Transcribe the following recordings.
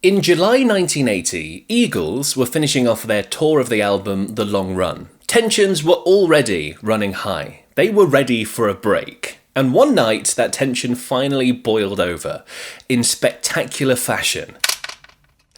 In July 1980, Eagles were finishing off their tour of the album The Long Run. Tensions were already running high. They were ready for a break. And one night, that tension finally boiled over, in spectacular fashion.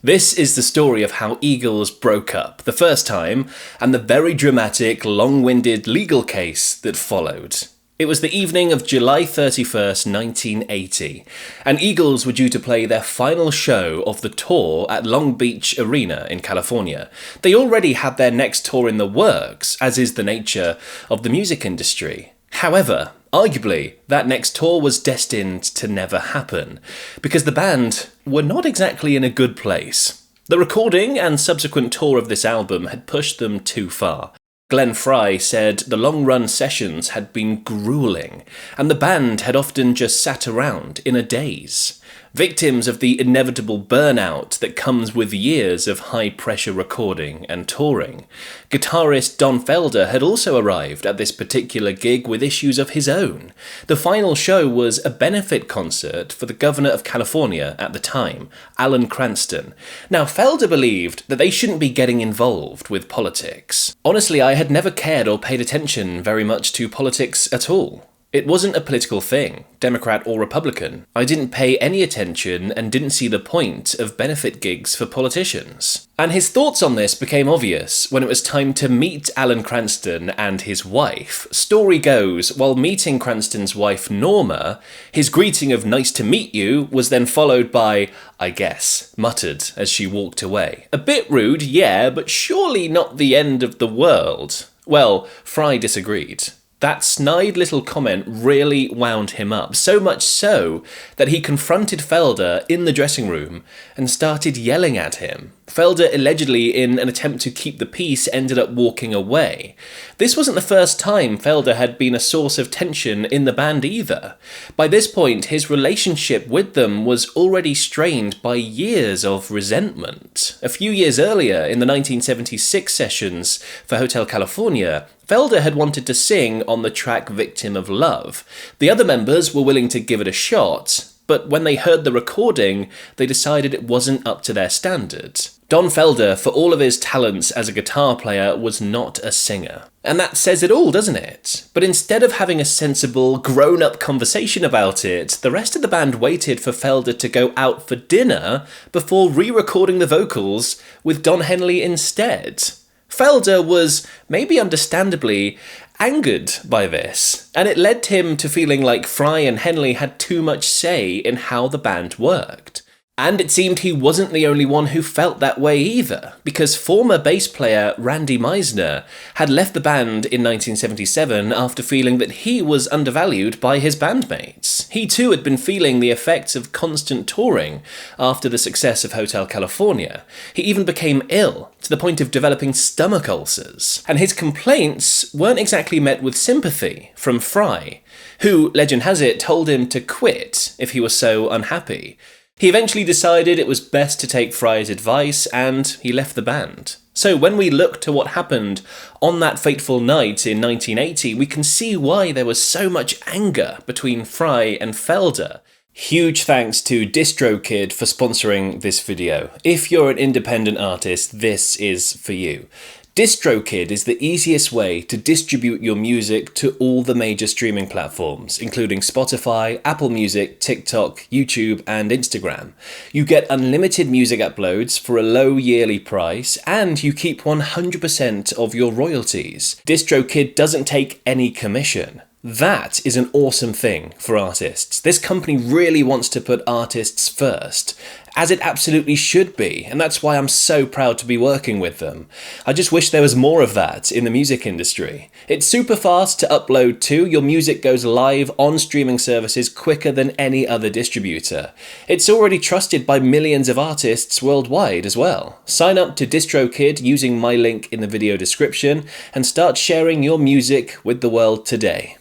This is the story of how Eagles broke up the first time, and the very dramatic, long-winded legal case that followed. It was the evening of July 31st, 1980, and Eagles were due to play their final show of the tour at Long Beach Arena in California. They already had their next tour in the works, as is the nature of the music industry. However, arguably, that next tour was destined to never happen, because the band were not exactly in a good place. The recording and subsequent tour of this album had pushed them too far. Glenn Frey said the long-run sessions had been grueling, and the band had often just sat around in a daze. Victims of the inevitable burnout that comes with years of high-pressure recording and touring. Guitarist Don Felder had also arrived at this particular gig with issues of his own. The final show was a benefit concert for the governor of California at the time, Alan Cranston. Now, Felder believed that they shouldn't be getting involved with politics. Honestly, I had never cared or paid attention very much to politics at all. It wasn't a political thing, Democrat or Republican. I didn't pay any attention and didn't see the point of benefit gigs for politicians. And his thoughts on this became obvious when it was time to meet Alan Cranston and his wife. Story goes, while meeting Cranston's wife Norma, his greeting of "nice to meet you" was then followed by "I guess," muttered as she walked away. A bit rude, yeah, but surely not the end of the world. Well, Frey disagreed. That snide little comment really wound him up, so much so that he confronted Felder in the dressing room and started yelling at him. Felder, allegedly in an attempt to keep the peace, ended up walking away. This wasn't the first time Felder had been a source of tension in the band either. By this point, his relationship with them was already strained by years of resentment. A few years earlier, in the 1976 sessions for Hotel California, Felder had wanted to sing on the track Victim of Love. The other members were willing to give it a shot, but when they heard the recording, they decided it wasn't up to their standard. Don Felder, for all of his talents as a guitar player, was not a singer. And that says it all, doesn't it? But instead of having a sensible, grown-up conversation about it, the rest of the band waited for Felder to go out for dinner before re-recording the vocals with Don Henley instead. Felder was, maybe understandably, angered by this, and it led him to feeling like Frey and Henley had too much say in how the band worked. And it seemed he wasn't the only one who felt that way either, because former bass player Randy Meisner had left the band in 1977 after feeling that he was undervalued by his bandmates. He too had been feeling the effects of constant touring after the success of Hotel California. He even became ill, to the point of developing stomach ulcers. And his complaints weren't exactly met with sympathy from Frey, who, legend has it, told him to quit if he was so unhappy. He eventually decided it was best to take Frey's advice, and he left the band. So when we look to what happened on that fateful night in 1980, we can see why there was so much anger between Frey and Felder. Huge thanks to DistroKid for sponsoring this video. If you're an independent artist, this is for you. DistroKid is the easiest way to distribute your music to all the major streaming platforms, including Spotify, Apple Music, TikTok, YouTube, and Instagram. You get unlimited music uploads for a low yearly price, and you keep 100% of your royalties. DistroKid doesn't take any commission. That is an awesome thing for artists. This company really wants to put artists first, as it absolutely should be, and that's why I'm so proud to be working with them. I just wish there was more of that in the music industry. It's super fast to upload too. Your music goes live on streaming services quicker than any other distributor. It's already trusted by millions of artists worldwide as well. Sign up to DistroKid using my link in the video description and start sharing your music with the world today.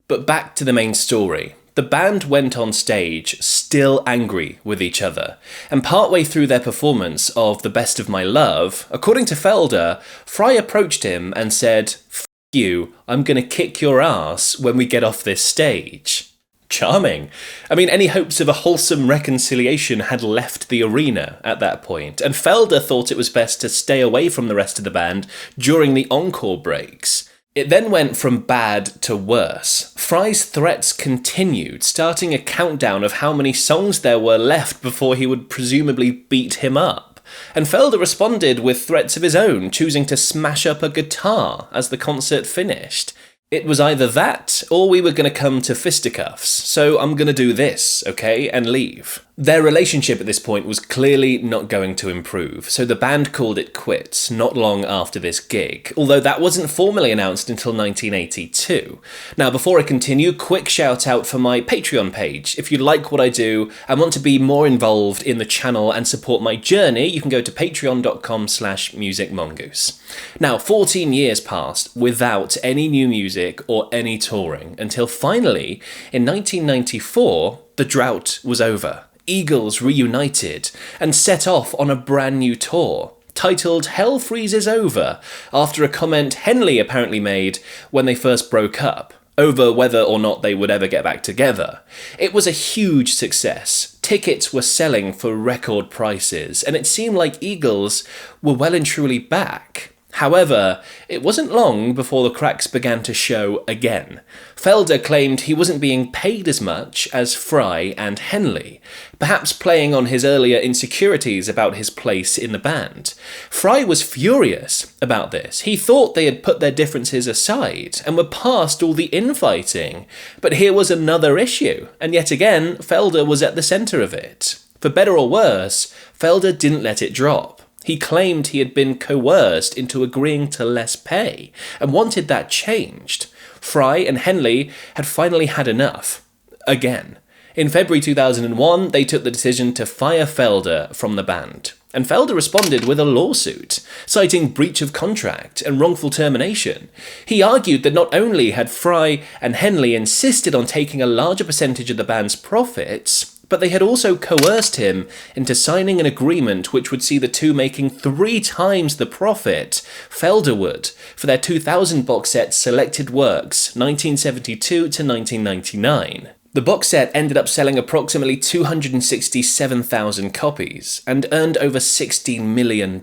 But back to the main story. The band went on stage still angry with each other, and partway through their performance of The Best of My Love, according to Felder, Frey approached him and said, "F you, I'm gonna kick your ass when we get off this stage." Charming. I mean, any hopes of a wholesome reconciliation had left the arena at that point, and Felder thought it was best to stay away from the rest of the band during the encore breaks. It then went from bad to worse. Frey's threats continued, starting a countdown of how many songs there were left before he would presumably beat him up. And Felder responded with threats of his own, choosing to smash up a guitar as the concert finished. It was either that, or we were going to come to fisticuffs, so I'm going to do this, okay, and leave. Their relationship at this point was clearly not going to improve, so the band called it quits not long after this gig, although that wasn't formally announced until 1982. Now, before I continue, quick shout out for my Patreon page. If you like what I do and want to be more involved in the channel and support my journey, you can go to patreon.com/musicmongoose. Now, 14 years passed without any new music or any touring, until finally, in 1994, the drought was over. Eagles reunited and set off on a brand new tour, titled Hell Freezes Over, after a comment Henley apparently made when they first broke up, over whether or not they would ever get back together. It was a huge success. Tickets were selling for record prices, and it seemed like Eagles were well and truly back. However, it wasn't long before the cracks began to show again. Felder claimed he wasn't being paid as much as Frey and Henley, perhaps playing on his earlier insecurities about his place in the band. Frey was furious about this. He thought they had put their differences aside and were past all the infighting. But here was another issue, and yet again, Felder was at the centre of it. For better or worse, Felder didn't let it drop. He claimed he had been coerced into agreeing to less pay and wanted that changed. Frey and Henley had finally had enough. Again. In February 2001, they took the decision to fire Felder from the band. And Felder responded with a lawsuit, citing breach of contract and wrongful termination. He argued that not only had Frey and Henley insisted on taking a larger percentage of the band's profits, but they had also coerced him into signing an agreement which would see the two making 3 times the profit Felder would for their 2000 box set Selected Works, 1972 to 1999. The box set ended up selling approximately 267,000 copies and earned over $16 million,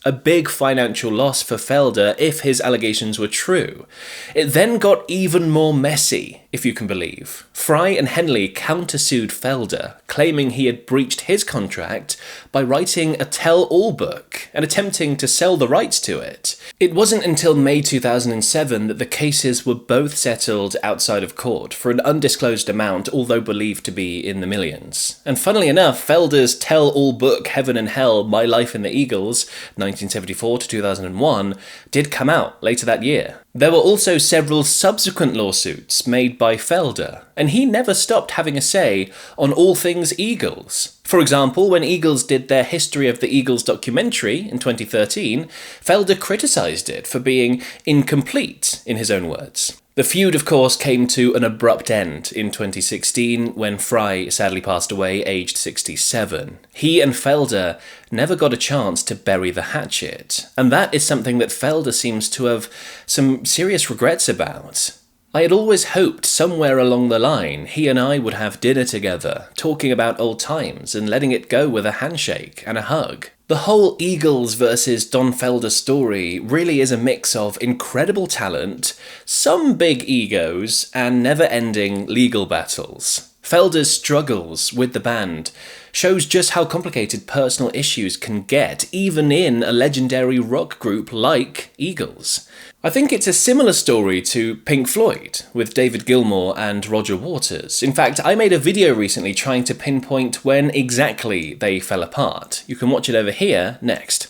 a big financial loss for Felder if his allegations were true. It then got even more messy, if you can believe. Frey and Henley countersued Felder, claiming he had breached his contract by writing a tell-all book and attempting to sell the rights to it. It wasn't until May 2007 that the cases were both settled outside of court for an undisclosed amount, although believed to be in the millions. And funnily enough, Felder's tell-all book, Heaven and Hell, My Life in the Eagles, 1974 to 2001, did come out later that year. There were also several subsequent lawsuits made by Felder, and he never stopped having a say on all things Eagles. For example, when Eagles did their History of the Eagles documentary in 2013, Felder criticised it for being incomplete, in his own words. The feud, of course, came to an abrupt end in 2016 when Frey sadly passed away, aged 67. He and Felder never got a chance to bury the hatchet, and that is something that Felder seems to have some serious regrets about. I had always hoped somewhere along the line he and I would have dinner together, talking about old times and letting it go with a handshake and a hug. The whole Eagles versus Don Felder story really is a mix of incredible talent, some big egos, and never-ending legal battles. Felder's struggles with the band shows just how complicated personal issues can get, even in a legendary rock group like Eagles. I think it's a similar story to Pink Floyd, with David Gilmour and Roger Waters. In fact, I made a video recently trying to pinpoint when exactly they fell apart. You can watch it over here next.